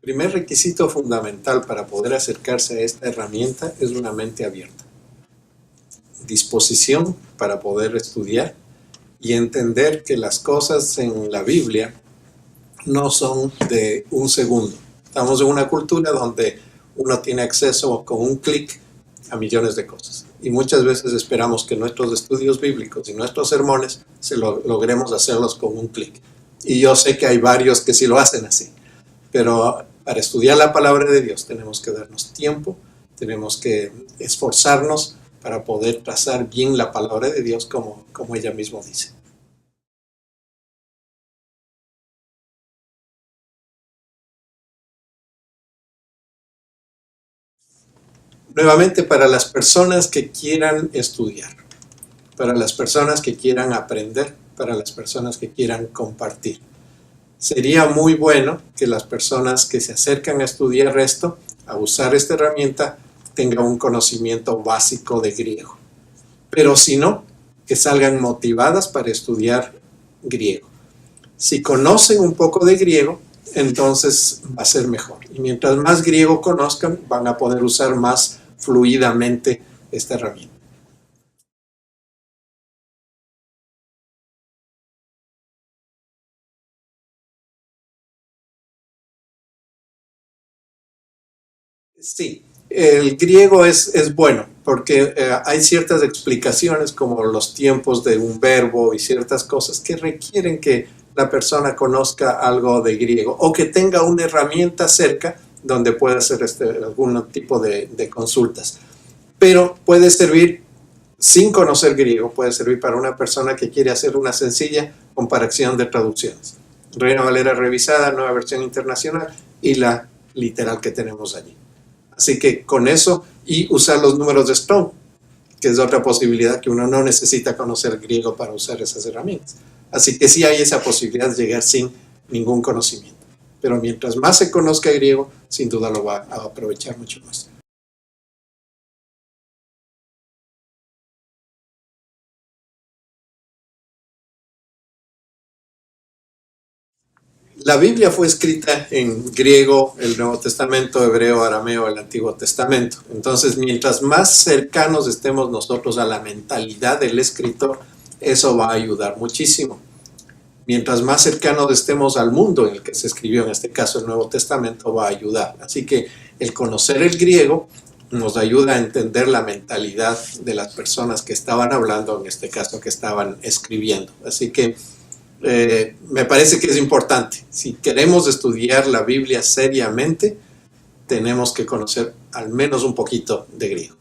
primer requisito fundamental para poder acercarse a esta herramienta es una mente abierta. Disposición para poder estudiar y entender que las cosas en la Biblia no son de un segundo. Estamos en una cultura donde uno tiene acceso con un clic a millones de cosas. Y muchas veces esperamos que nuestros estudios bíblicos y nuestros sermones logremos hacerlos con un clic. Y yo sé que hay varios que sí lo hacen así. Pero para estudiar la palabra de Dios tenemos que darnos tiempo, tenemos que esforzarnos para poder trazar bien la palabra de Dios como ella misma dice. Nuevamente, para las personas que quieran estudiar, para las personas que quieran aprender, para las personas que quieran compartir. Sería muy bueno que las personas que se acercan a estudiar esto, a usar esta herramienta, tengan un conocimiento básico de griego. Pero si no, que salgan motivadas para estudiar griego. Si conocen un poco de griego, entonces va a ser mejor. Y mientras más griego conozcan, van a poder usar más fluidamente esta herramienta. Sí, el griego es bueno porque hay ciertas explicaciones como los tiempos de un verbo y ciertas cosas que requieren que la persona conozca algo de griego o que tenga una herramienta cerca donde pueda hacer algún tipo de consultas. Pero puede servir sin conocer griego, puede servir para una persona que quiere hacer una sencilla comparación de traducciones. Reina Valera revisada, Nueva Versión Internacional y la literal que tenemos allí. Así que con eso, y usar los números de Strong, que es otra posibilidad que uno no necesita conocer griego para usar esas herramientas. Así que sí hay esa posibilidad de llegar sin ningún conocimiento. Pero mientras más se conozca griego, sin duda lo va a aprovechar mucho más. La Biblia fue escrita en griego, el Nuevo Testamento, hebreo, arameo, el Antiguo Testamento. Entonces, mientras más cercanos estemos nosotros a la mentalidad del escritor, eso va a ayudar muchísimo. Mientras más cercanos estemos al mundo en el que se escribió, en este caso el Nuevo Testamento, va a ayudar. Así que el conocer el griego nos ayuda a entender la mentalidad de las personas que estaban hablando, en este caso que estaban escribiendo. Así que me parece que es importante. Si queremos estudiar la Biblia seriamente, tenemos que conocer al menos un poquito de griego.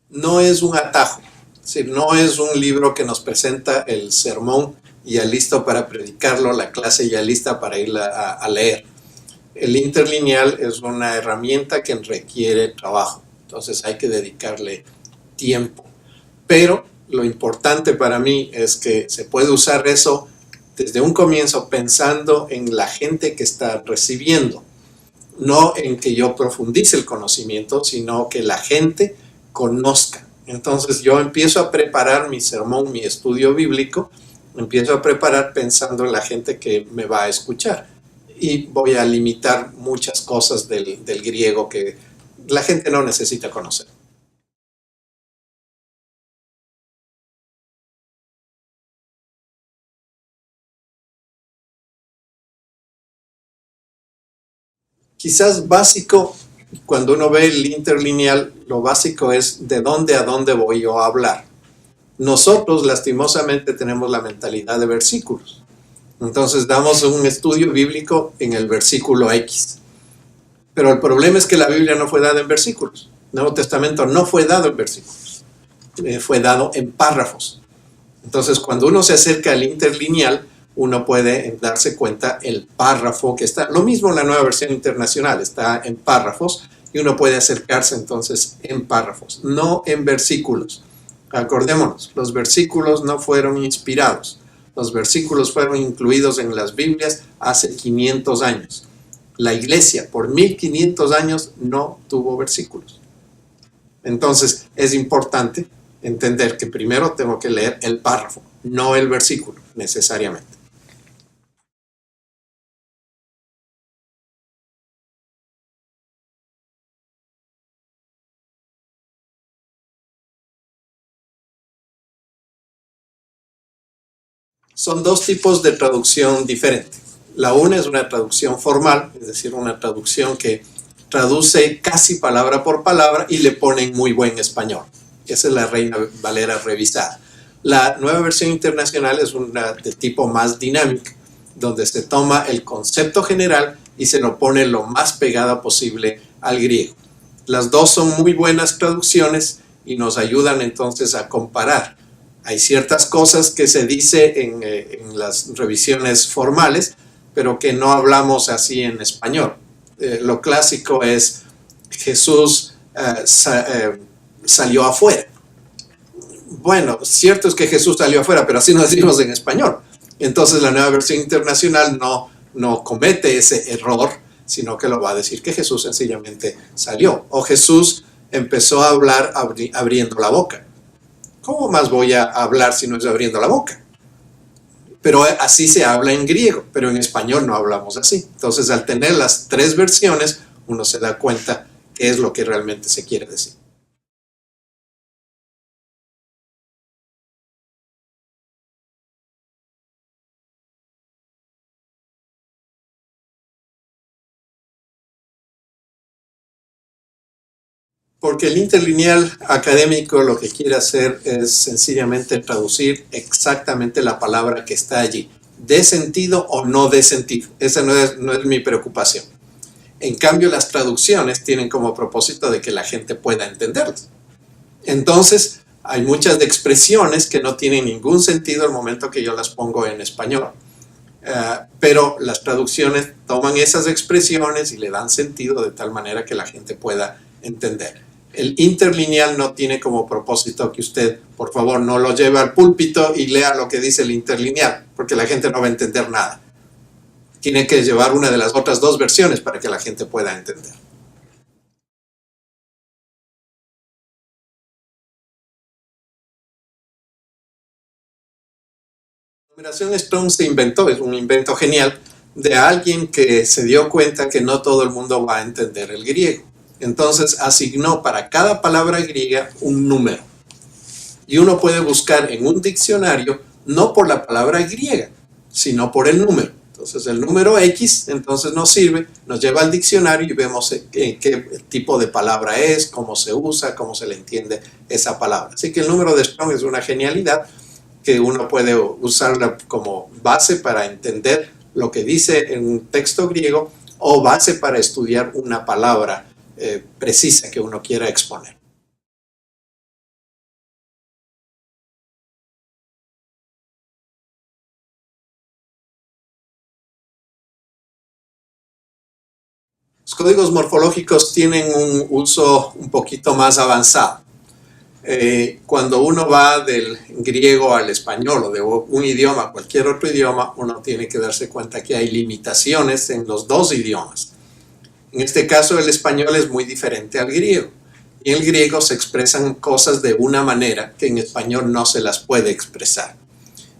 No es un atajo, es decir, no es un libro que nos presenta el sermón ya listo para predicarlo, la clase ya lista para irla a leer. El interlineal es una herramienta que requiere trabajo, entonces hay que dedicarle tiempo. Pero lo importante para mí es que se puede usar eso desde un comienzo pensando en la gente que está recibiendo, no en que yo profundice el conocimiento, sino que la gente conozca. Entonces yo empiezo a preparar mi sermón, mi estudio bíblico, empiezo a preparar pensando en la gente que me va a escuchar. Y voy a limitar muchas cosas del griego que la gente no necesita conocer. Quizás básico, cuando uno ve el interlineal, lo básico es de dónde a dónde voy yo a hablar. Nosotros lastimosamente tenemos la mentalidad de versículos. Entonces damos un estudio bíblico en el versículo X. Pero el problema es que la Biblia no fue dada en versículos. El Nuevo Testamento no fue dado en versículos. Fue dado en párrafos. Entonces, cuando uno se acerca al interlineal, uno puede darse cuenta el párrafo que está. Lo mismo en la Nueva Versión Internacional, está en párrafos y uno puede acercarse entonces en párrafos, no en versículos. Acordémonos, los versículos no fueron inspirados. Los versículos fueron incluidos en las Biblias hace 500 años. La iglesia por 1500 años no tuvo versículos. Entonces es importante entender que primero tengo que leer el párrafo, no el versículo necesariamente. Son dos tipos de traducción diferentes. La una es una traducción formal, es decir, una traducción que traduce casi palabra por palabra y le pone en muy buen español. Esa es la Reina Valera revisada. La nueva versión internacional es una de tipo más dinámica, donde se toma el concepto general y se lo pone lo más pegada posible al griego. Las dos son muy buenas traducciones y nos ayudan entonces a comparar. Hay ciertas cosas que se dice en las revisiones formales, pero que no hablamos así en español. Lo clásico es Jesús salió afuera. Bueno, cierto es que Jesús salió afuera, pero así nos decimos en español. Entonces la nueva versión internacional no comete ese error, sino que lo va a decir que Jesús sencillamente salió. O Jesús empezó a hablar abriendo la boca. ¿Cómo más voy a hablar si no es abriendo la boca? Pero así se habla en griego, pero en español no hablamos así. Entonces, al tener las tres versiones, uno se da cuenta qué es lo que realmente se quiere decir. Porque el interlineal académico lo que quiere hacer es sencillamente traducir exactamente la palabra que está allí, de sentido o no de sentido. Esa no es mi preocupación. En cambio, las traducciones tienen como propósito de que la gente pueda entenderlas. Entonces, hay muchas expresiones que no tienen ningún sentido al momento que yo las pongo en español. Pero las traducciones toman esas expresiones y le dan sentido de tal manera que la gente pueda entender. El interlineal no tiene como propósito que usted, por favor, no lo lleve al púlpito y lea lo que dice el interlineal, porque la gente no va a entender nada. Tiene que llevar una de las otras dos versiones para que la gente pueda entender. La numeración Strong se inventó, es un invento genial de alguien que se dio cuenta que no todo el mundo va a entender el griego. Entonces asignó para cada palabra griega un número. Y uno puede buscar en un diccionario no por la palabra griega, sino por el número. Entonces el número X entonces nos sirve, nos lleva al diccionario y vemos qué tipo de palabra es, cómo se usa, cómo se le entiende esa palabra. Así que el número de Strong es una genialidad que uno puede usarla como base para entender lo que dice en un texto griego o base para estudiar una palabra precisa que uno quiera exponer. Los códigos morfológicos tienen un uso un poquito más avanzado. Cuando uno va del griego al español o de un idioma a cualquier otro idioma, uno tiene que darse cuenta que hay limitaciones en los dos idiomas. En este caso, el español es muy diferente al griego. Y en el griego se expresan cosas de una manera que en español no se las puede expresar.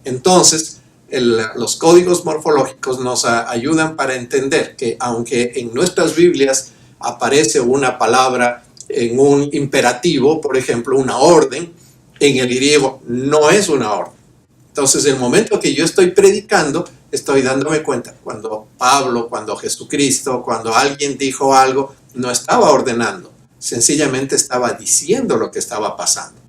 Entonces, los códigos morfológicos nos ayudan para entender que aunque en nuestras Biblias aparece una palabra en un imperativo, por ejemplo, una orden, en el griego no es una orden. Entonces, el momento que yo estoy predicando, estoy dándome cuenta, cuando Pablo, cuando Jesucristo, cuando alguien dijo algo, no estaba ordenando, sencillamente estaba diciendo lo que estaba pasando.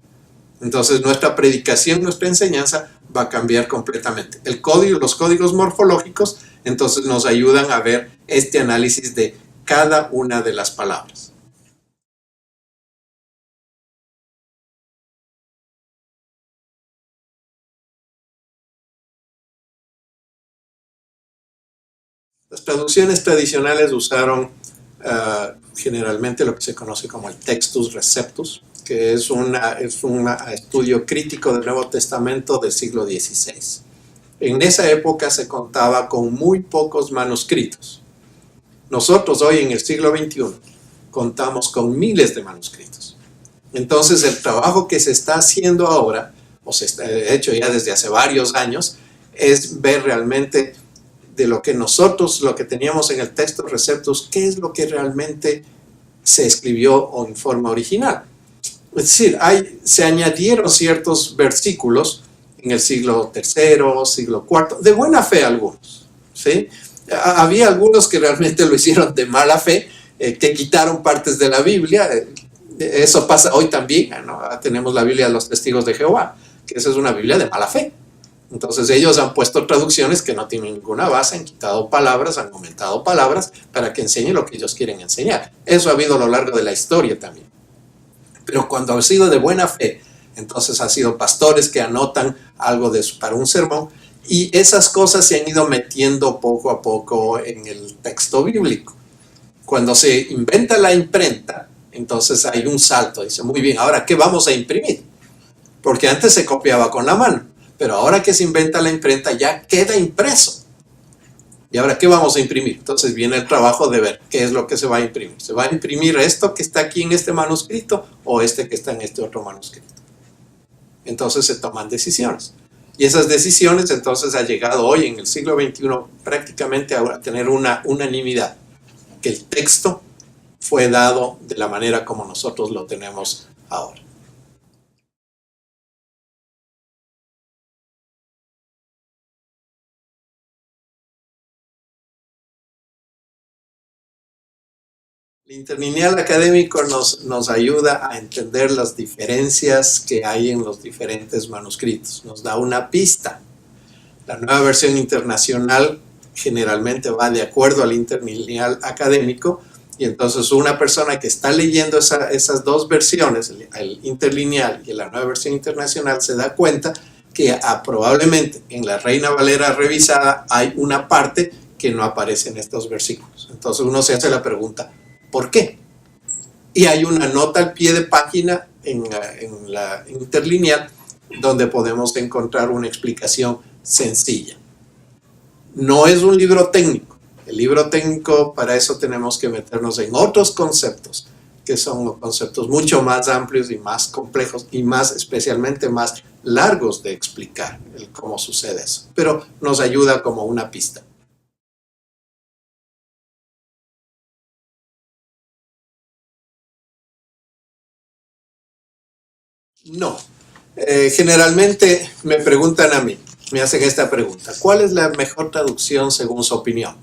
Entonces, nuestra predicación, nuestra enseñanza va a cambiar completamente. Los códigos morfológicos, entonces, nos ayudan a ver este análisis de cada una de las palabras. Las traducciones tradicionales usaron generalmente lo que se conoce como el Textus Receptus, que es un estudio crítico del Nuevo Testamento del siglo XVI. En esa época se contaba con muy pocos manuscritos. Nosotros hoy en el siglo XXI contamos con miles de manuscritos. Entonces el trabajo que se está haciendo ahora, o se está hecho ya desde hace varios años, es ver realmente de lo que nosotros, lo que teníamos en el texto Receptus, qué es lo que realmente se escribió en forma original. Es decir, se añadieron ciertos versículos en el siglo III, siglo IV, de buena fe algunos, ¿sí? Había algunos que realmente lo hicieron de mala fe, que quitaron partes de la Biblia. Eso pasa hoy también, ¿no? Tenemos la Biblia de los Testigos de Jehová, que esa es una Biblia de mala fe. Entonces ellos han puesto traducciones que no tienen ninguna base, han quitado palabras, han aumentado palabras para que enseñen lo que ellos quieren enseñar. Eso ha habido a lo largo de la historia también. Pero cuando ha sido de buena fe, entonces han sido pastores que anotan algo para un sermón, y esas cosas se han ido metiendo poco a poco en el texto bíblico. Cuando se inventa la imprenta, entonces hay un salto. Dice, muy bien, ¿ahora qué vamos a imprimir? Porque antes se copiaba con la mano, pero ahora que se inventa la imprenta ya queda impreso. ¿Y ahora qué vamos a imprimir? Entonces viene el trabajo de ver qué es lo que se va a imprimir. ¿Se va a imprimir esto que está aquí en este manuscrito o este que está en este otro manuscrito? Entonces se toman decisiones. Y esas decisiones entonces ha llegado hoy en el siglo XXI prácticamente a tener una unanimidad, que el texto fue dado de la manera como nosotros lo tenemos ahora. El interlineal académico nos ayuda a entender las diferencias que hay en los diferentes manuscritos. Nos da una pista. La nueva versión internacional generalmente va de acuerdo al interlineal académico, y entonces una persona que está leyendo esas dos versiones, el interlineal y la nueva versión internacional, se da cuenta que probablemente en la Reina Valera revisada hay una parte que no aparece en estos versículos. Entonces uno se hace la pregunta, ¿por qué? Y hay una nota al pie de página en la interlineal donde podemos encontrar una explicación sencilla. No es un libro técnico. El libro técnico, para eso tenemos que meternos en otros conceptos, que son conceptos mucho más amplios y más complejos y especialmente más largos de explicar cómo sucede eso. Pero nos ayuda como una pista. No. Generalmente me preguntan a mí, me hacen esta pregunta, ¿cuál es la mejor traducción según su opinión?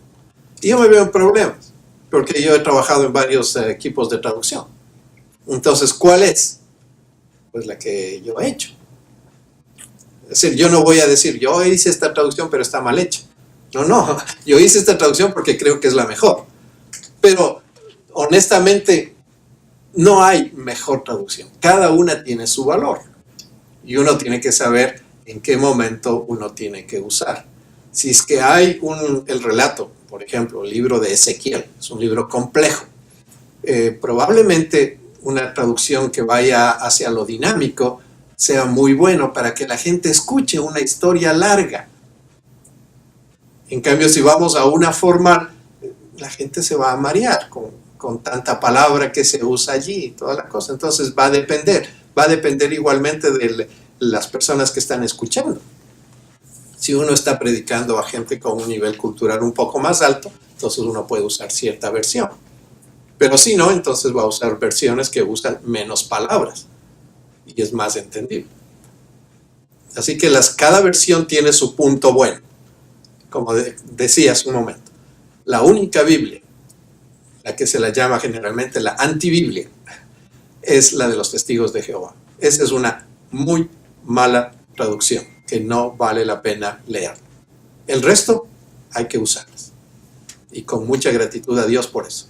Y yo me veo en problemas, porque yo he trabajado en varios equipos de traducción. Entonces, ¿cuál es? Pues la que yo he hecho. Es decir, yo no voy a decir, yo hice esta traducción, pero está mal hecha. No, yo hice esta traducción porque creo que es la mejor. Pero, honestamente, no hay mejor traducción. Cada una tiene su valor. Y uno tiene que saber en qué momento uno tiene que usar. Si es que hay el relato, por ejemplo, el libro de Ezequiel, es un libro complejo, probablemente una traducción que vaya hacia lo dinámico sea muy bueno para que la gente escuche una historia larga. En cambio, si vamos a una formal, la gente se va a marear con tanta palabra que se usa allí y toda la cosa. Entonces va a depender igualmente de las personas que están escuchando. Si uno está predicando a gente con un nivel cultural un poco más alto, entonces uno puede usar cierta versión. Pero si no, entonces va a usar versiones que usan menos palabras y es más entendible. Así que cada versión tiene su punto bueno. Como decía hace un momento, la única Biblia, la que se la llama generalmente la antibiblia, es la de los Testigos de Jehová. Esa es una muy mala traducción que no vale la pena leer. El resto hay que usarlas. Y con mucha gratitud a Dios por eso.